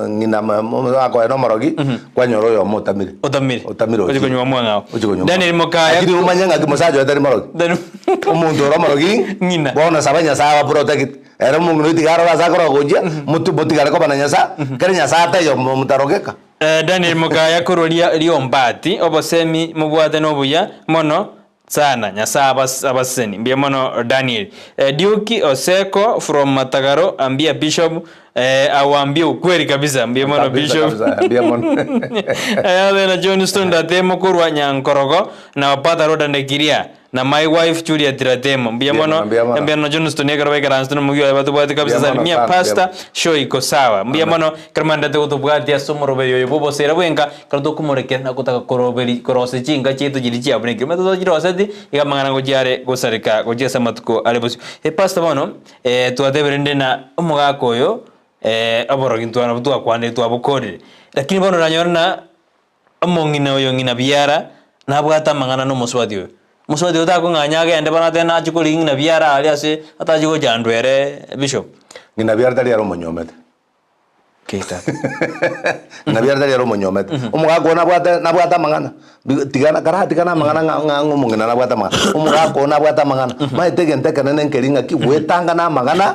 ngina mugako eno morogi kwanyoro yo otamire ojugo nywa mwangao Daniel Mokaya akiri umanyanga kimosajo etari morogi umuntu ro morogi ngina bona sabanya sawa protect era mungu itigaro basakoro gojia mutu botigare ko bananyasa kare nyasa tayo mutarogeka Daniel Mokaya kurolia liombati obosemi mubwate nobuya mono sana nyasa abaseni mbia mono Daniel Diuki Oseko from Matagaro ambia bishop awambia ukweli kabisa mbia mono bishop ambia mono na Johnston datemo kurwa nyankorogo na wapata roda ndekiria na my wife Julia Tiratemo mbia mono mbia no Johnston yekaro wekara anstono mugyo abatu bwate kabisa salimia pastor show iko sawa mbia mono kramanda te utubwati asomoro beyo yobo sera bwenga kardo kumureke na kutaka koroberi korose chinga chetu jilichi aboneke meto jiroseti ikamangana gojare gosarika gojesa matuko alebosi pastor mono tuateberende na umugako yo aborogi ntwana butu akwane tu abukore lakini bono ranyorna amongina oyo ngina biara na bwata mangana no muswadi utako nganyage ende bana tena chikuli ngina biara ali ase atajigo jandwere bishop ngina biara tali aro monyomete keita ngina biara tali aro monyomete umugako na bwata mangana tigana mangana ngango mungina na bwata mangana umugako na bwata mangana maitege nteka nene nkeringa kibwetanga na mangana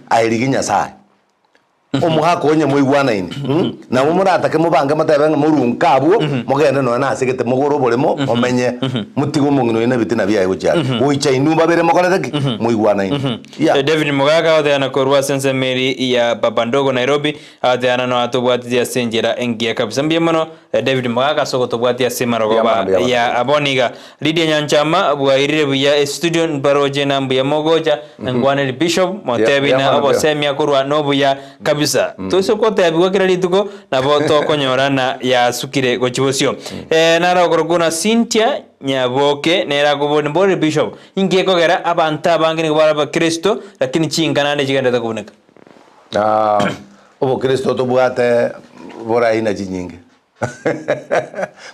airiginya sai omuhako onye muigwana ini na mumurata ke mubanga matebe murunkabu mugende no na sigete muguru bulimo omenye mutigo mungino ina bitina bya gucyara uicha inumba bere mokoletaki muigwana ini David Mugaga othana korwa sense Mary ya Babandogo Nairobi othana no atubwatia senjera engia kabisa mbiemano David Mugaga soko tubwatia semarogoba ya aboniga Lydia Nyanchama bwairire buya studio baroje na mbuya mogoja ngwane Bishop motebi na abosemia korwa nobu ya kabisa tusoko tebi kira lituko na boto konyorana ya sukire gochibosio nara koroguna Cynthia Nyaboke nera kubone bore Bishop ingekogera abantu abangene kubara Kristo lakini chingana ne chigenda kuboneka obo Kristo tobwate bora ina chinyinge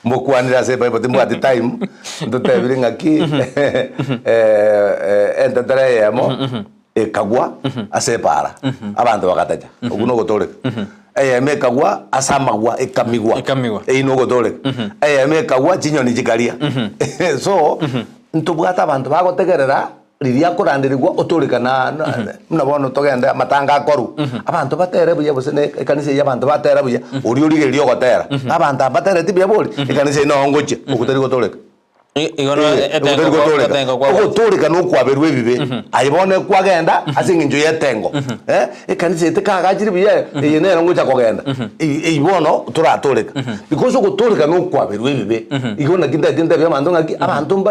mukwanira sepa ipo timbwate time ndotebiri ngaki entatare yamo ekagwa asepara abantu bakataja okuno gotoleka emekagwa asamagwa ekamigwa eino gotoleka emekagwa chinyoni chikaria so ntubwata abantu bagotegerera riria kurandirigwa otoleka na mnabona togenda matanga akoru abantu batere buya bose ekanisa y'abantu batera buya uri rigerio gotera abantu batere tibya boli ekanisa ino ngoche okutari gotoleka ogotoleka no kwaberwe bibe ayibone kwagenda asinginjo yetengo ekanisa itikagajiri buya yene ngocha kogenda ibono turatoleka because ogotoleka no kwaberwe bibe igona kinda bya ngaki abantu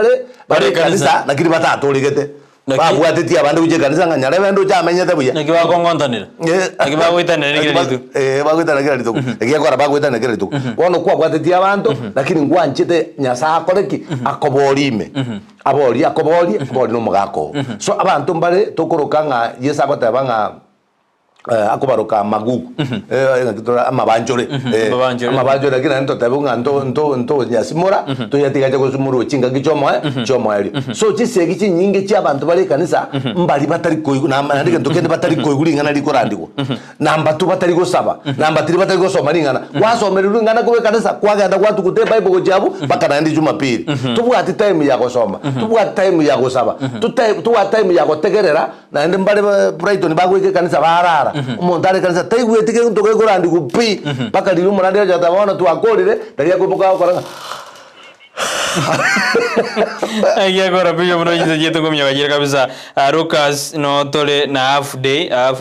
bare kanisa nakiri batatolekete babwatiti abantu uje kanisa nganyare bendo cyamenyete buya nakiba kongontanira nakiba gwitanira ngiritu bagwitana ngiritu ekiyakora bagwitana ngiritu bono kwa gwatiti abantu lakini ngwanchite nyasa akoreki akoborime akobori no mugako so abantu mbare tokuruka nga yesa goteba nga akubaruka magugu amabanjore lakini nto tabunga nto nyasimura to yatigaje kusumuru chinga gichomo ali so chisegi chinyinge cy'abantu bari kanisa mbali batari koyigu namandike ndokende batari koyigu lingana likorandiko namba tu batari gosaba namba 3 batari gosoma lingana wasomerera lingana kuwe kanisa kwagenda kwatu kute bible gojabu bakana ndi jumapili tubwati time ya gosoma tubwati time ya gosaba tubwati time ya gotegerera na ndi mbali Brighton bagweke kanisa barara umuntu ari kanisa taigwetike ntoke gorandi kupi paka liri umurandi ajatabona twakorire ndaria kuboka ukora agora biyo muno yizejeto komya bagera kabisa Lucas no tole na half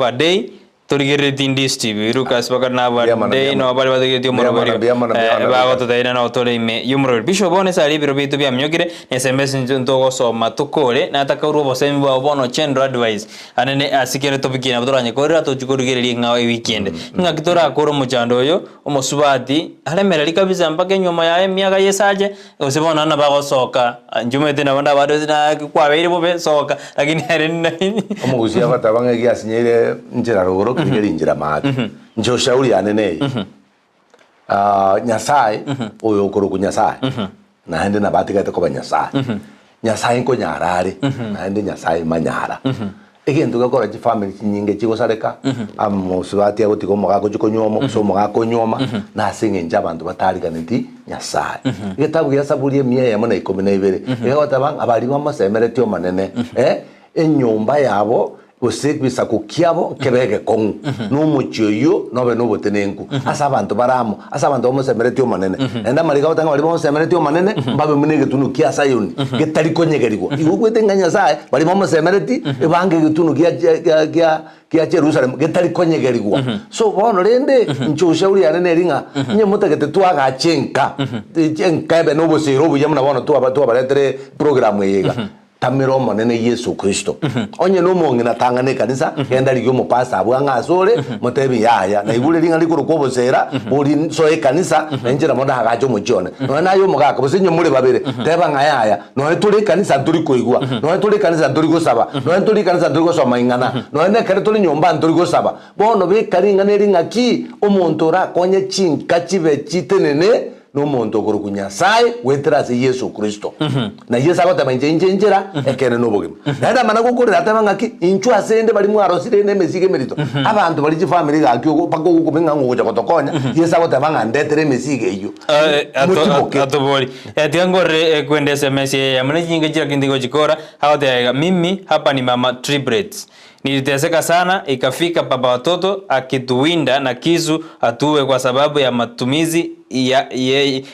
a day turigere tindi Steve Lucas bakana day no bali bategeti umuroberi bago todaina no tole ime yumuroberi Bishop one sali biro bitu bya myogire SMS ntogo soma tukore na takuru bosemi ba bono chendo advice anene asikere topic na buduranye korera to chukurigere ngawe weekend ngakitora akoro muchando yo umusubati alemera likabisa mpaka nyuma ya emyaka yesaje usibona na bago soka njumete na banda bado zina kwa bere bobe soka lakini arena omugusia batabanga giasinyire njira ruguru kigeri njira maki njo shauri anene Nyasaye oyo kurugu Nyasaye na hende na batika te ko Nyasaye Nyasaye ko nyarare na hende Nyasaye manyara egento gakora ji family nyinge chigosareka amusubati agotiko mugago chikonyoma so mugago nyoma na singe nja abantu batariganiti Nyasaye getabu ya saburi miye ya mona 12 egotabanga abali bamasemeretio manene enyumba yabo usekbisa kukiabo kebege kongu n'umucyoyo nobe n'ubutenengu asa abantu baramo asa abantu bomusemeretio manene enda marika batanga bali bomusemeretio manene mbabe munege tunu kiasa yoni getari konyegerigwa igugwete nganya sae bali bomusemereti ebange gitunu kia Jerusalem getari konyegerigwa so bono rende nchushauri yanene ringa nye mutegete twaga chenka be n'obusero buyamuna bono tu abaretere program yega tamiro monene Yesu Kristo onye no mongi natangane kanisa yenda ligyo mupasa abwanga asore mutebi yaya na ibule linga likuru kobosera uri so kanisa enjera mona hagajo mujone no nayo mugaka businyo muri babere teba ngayaya no tuli kanisa tuli koigwa no tuli kanisa tuli gosaba no tuli kanisa tuli gosoma ingana no ne kare tuli nyomba tuli gosaba bono be karinga ne ringa ki omuntu ra konye chinka chibe chitenene no muntu kurugu Nyasaye wetrase Yesu Kristo na Yesu agotaba njera ekene no bugima nada mana gukorera atabanga ki inchu asende bali mwarosire ne mesige merito abantu bali family gakyo pako gukumenga ngoja kotokonya Yesu agotaba ndetere mesige iyo atobori atiangore kwende SMS ya mwana jinga jira kindigo jikora hawatega mimi hapa ni mama triplets Niliteseka sana, ikafika baba watoto akituwinda na kisu atuwe kwa sababu ya matumizi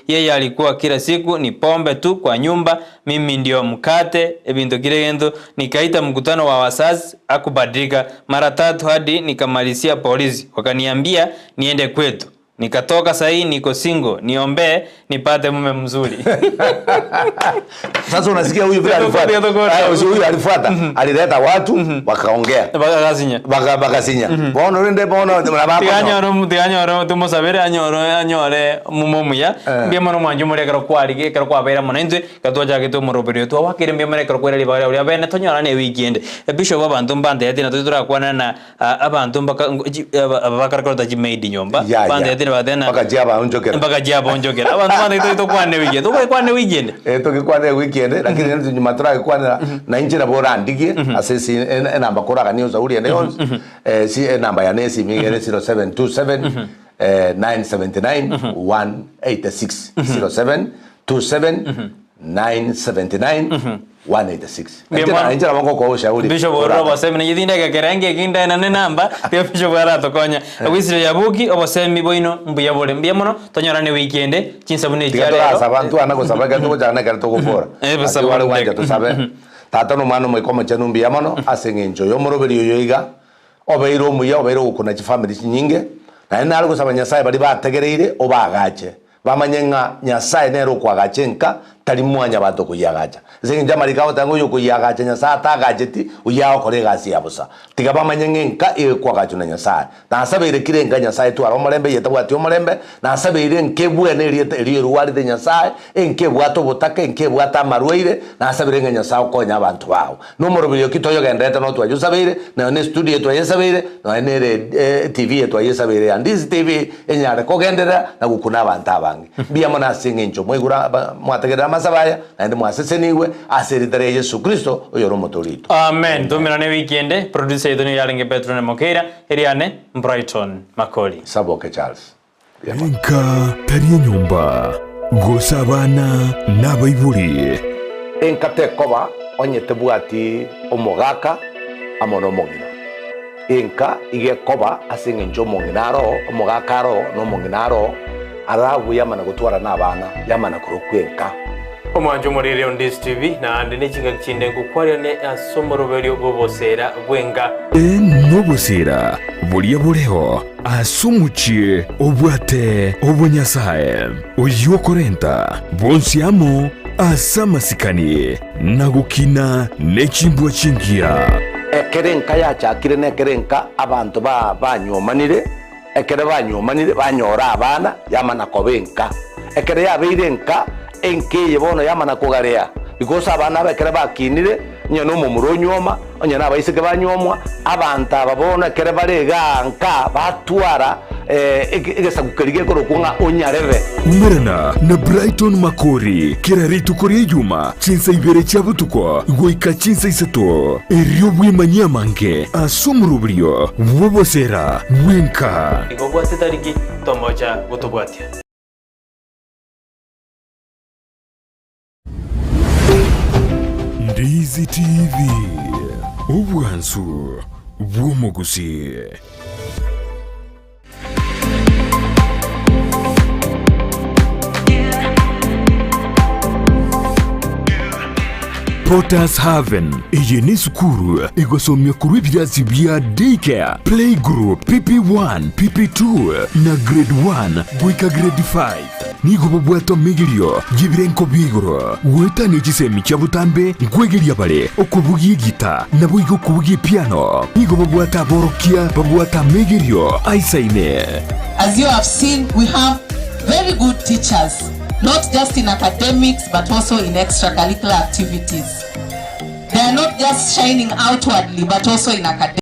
yeye alikuwa kila siku ni pombe tu kwa nyumba, mimi ndio mkate ebintu kile gendo. Nikaita mkutano wa wazazi, akubadilika mara 3 hadi nikamalizia polisi, wakaniambia niende kwetu. Nikatoka sahi niko single, niombe nipate mume mzuri. Sasa unasikia huyu vile alifuata. Huyu alifuata. Alileta watu wakaongea. Bakasinya. Bono rende bono Tianyoro tumusabere anyore mumomuya. Biamono mwanju muri karo kwari karo kwabera monenze katwaja gitu muroberio twa wakire mbemere karo kwera libara uri abene tonyora ne weekend. Bishop abantu mbande yatina tuturakwana na abantu bakara da jimeidi nyomba. Bande bakajaba onjokera abantu bande to kwane weekend to kwane weekend tukikwane weekend lakini nzi nyuma turakwana na injira bora ndigie asesi namba koraga ni uza uri ene si namba ya nesi migere 0727 979 186 0727 979 186. Injira wango kwa ushauri Bishop Obosemi ni yidinde gakerenge kinda na namba pia Bishop aratokonya wisire yabuki Obosemi boino mbuya bole mbiamono tonyorane weekend chinsabune jare abantu anagosabaga tuko jana karto gufora wale wanja tusabe tata no mano mwe koma chanu mbiamono asengenjo yo moroberi yoiga obeiro muya obeiro kuna family nyinge na nalo gusaba Nyasaye bali bategereire obagache bamanyenga Nyasaye nero kwagachenka tali mwanya bato kuyagacha zinja marikao tango yo kuyagacha Nyasaye tagajeti uyao koregasi yabusa tigaba manyengenka kwagacha na Nyasaye na sabere kirenga Nyasaye tu aromolembe yetabwati omolembe na sabere nkebwe neri ruwari de Nyasaye enkebwato botaka enkebwata marweire na sabere Nyasaye konya abantu bawo no morobyo kitoyo gendeta no twajo sabere na ne studio to yesabere na ne TV to yesabere andizi TV enyare kogendera na gukuna abantu abangi bia mona singenjo mwigura mwategera masabaya na ndi mwaseseniwe aseritere Yesu Kristo oyoro motorito. Amen. Domirane weekend producer idoni yalinge Petro ne Mokeira Eliane Brighton Makoli Saboke Charles Enka tariye nyumba gosabana nabaiburi enka tekoba onyetebwati omogaka amono mongina enka igekoba asingenjo monginaro omogakaro no monginaro arabu yamana gutwara nabana yamana kurokwenka omwanjo murire on this TV na ande nechinga kinde kukwari ne asomoroberio bobosera bwenga nobosera bulia buleho asumuchie obwate obonyasaye oyo korenta bonsiamo asamasikani nagukina nechimbwa chingia ekerenka yachakire nekerenka abantu banyomanire ekere banyomanire banyora abana yamana kobenka ekere yabirenka enke bono yamana kugarea because abana bekere bakinire nyono mumuro nyoma onyana abaisike banyomwa abantu ababona ekere barega nka batwara egesagukerige korokunga onyareve umerana na Brighton Makori kiraritu kuri yuma chinsa ibere chabutuko goika chinsa isato erio bwimanya mange asumurubrio bobosera wenka igogwate tariki tomoja gutubwatia Ndizi TV obwansu bwomugusi Potters Haven iyi ni sukuru igosomya kuri ibirasi bya daycare playgroup PP1 PP2 na grade 1 gwika grade 5 nigo bobwato migirio gibirenko bigoro wetani gisemi cyabutambe ngwegeria bale okubugi gita nabo igo kubugi piano nigo bobwata borokia bobwata migirio aisaine. As you have seen, we have very good teachers, not just in academics but also in extracurricular activities. They are not just shining outwardly but also in academics.